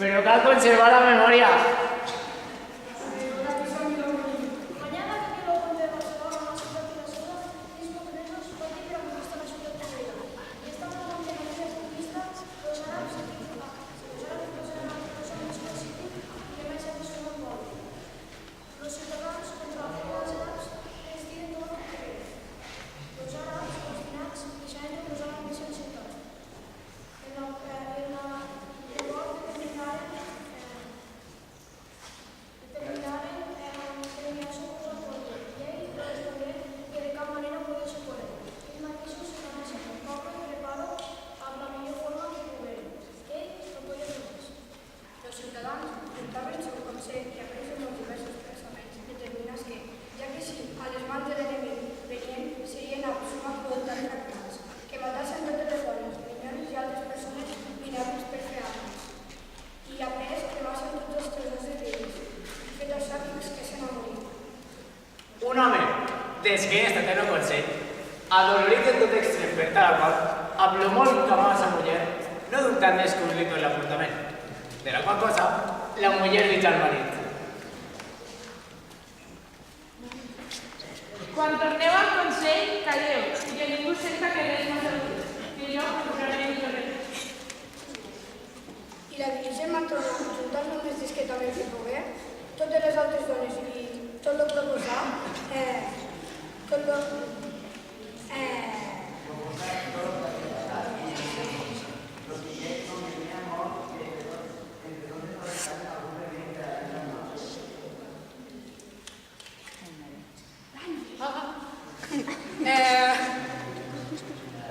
Pero cal conservar la memoria. Un home d'esquena estat en el consell, adolorit en tot extrem per tal qual, amb lo molt que amava sa muller, no dubtant descobrir tot l'apuntament. De la qual cosa, la muller li al marit. Quan torneu al consell, calleu, i que ningú senta que res no s'ha que jo compraré el res. I la dirigent matrona, juntant només discretament si pogué, totes les altres dones i tot el proposat,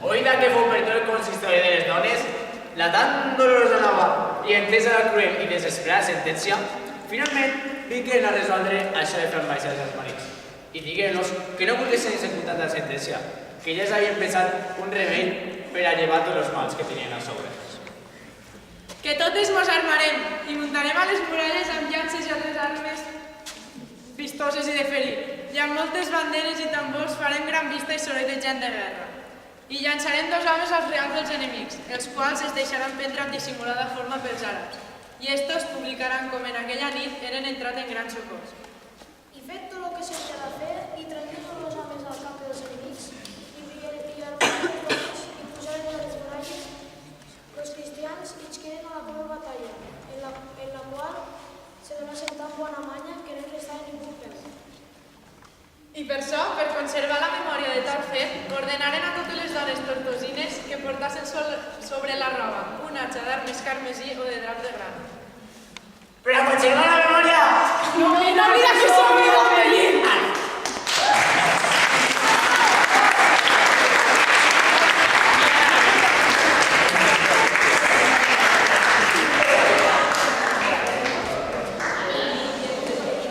Oïda que fou per tot el consistori de les dones, la tan dolorosa nova i entesa la cruel i desesperada sentència, finalment vingueren a resoldre això de fer ambaixades als marits. I digueren-los que no volguessin executar la sentència, que ja s'havien pensat un remei per a llevar tots els mals que tenien a sobre. Que totes mos armarem i muntarem a les muralles amb llances i altres armes vistoses i de ferir, i amb moltes banderes i tambors farem gran vista i soroll de gent de guerra. I llançarem 2 homes als reals dels enemics, els quals es deixaran prendre amb dissimulada forma pels àrabs, i estos publicaran com en aquella nit eren entrat en gran socors. i fet tot el que s'havia de fer, i traient tots els homes al camp dels enemics, i armaren les dones i posaren a les muralles, els cristians isqueren a la cova batalla, en la qual se donà sentar bona manya que no restava ningú peu. I per això, per conservar la memòria de tal fet, ordenaren a totes les dones tortosines que portassen sobre la roba un atxa d'armes carmesí o de drap de gran. Per a conservar la memòria! No mira que s'ho oblida venir!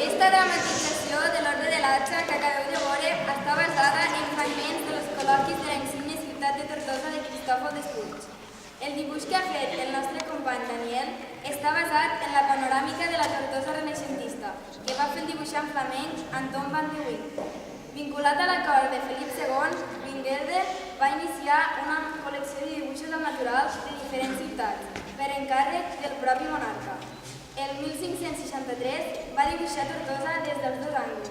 Esta dramatització de l'ordre de l'Atxa que acabeu de veure està basada en fragments de los col·loquis de la insigne ciutat de Tortosa de Cristòfol Despuig. El dibuix que ha fet el nostre company Daniel està basat en la panoràmica de la Tortosa renaixentista que va fer el dibuixant flamenc Anton van de Witt. Vinculat a la cort de Felip II, Wingelde va iniciar una col·lecció de dibuixos naturals de diferents ciutats per encàrrec del propi monarca. El 1563 va dibuixar Tortosa des dels 2 àngles,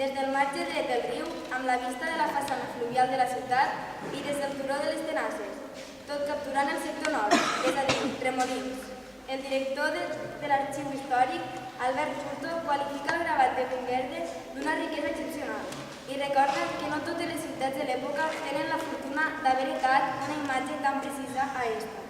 des del marge dret del riu amb la vista de la façana fluvial de la ciutat i des del turó de les Tenasses, tot capturant el sector nord, és a dir, Remolins. El director de l'Arxiu Històric, Albert Furto, qualifica el gravat de Wingerde d'una riquesa excepcional i recorda que no totes les ciutats de l'època tenen la fortuna d'haver heretat una imatge tan precisa a esta.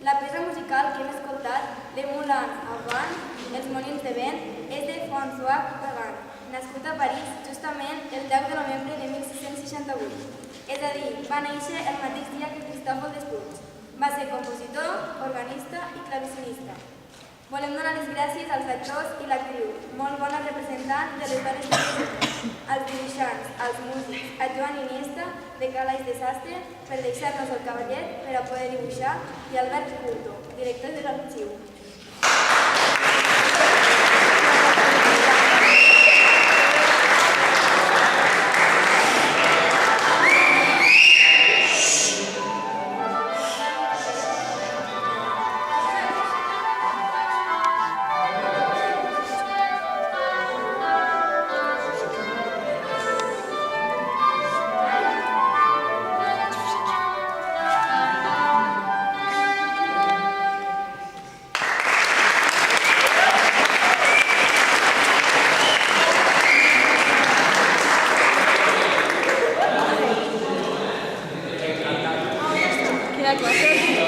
La peça musical que hem escoltat, de Moulin à Vent, Els molins de vent, és de François Couperin, nascut a París justament el 10 de novembre de 1668. És a dir, va néixer el mateix dia que Cristòfol Despuig. Va ser compositor, organista i clavecinista. Volem donar les gràcies als actors i l'actriu, molt bona representant de les dones femenines, als dibuixants, als músics, a Joan Iniesta, de Calais de Sastre, per deixar-nos el cavallet per a poder dibuixar, i Albert Furto, director de l'arxiu. la classe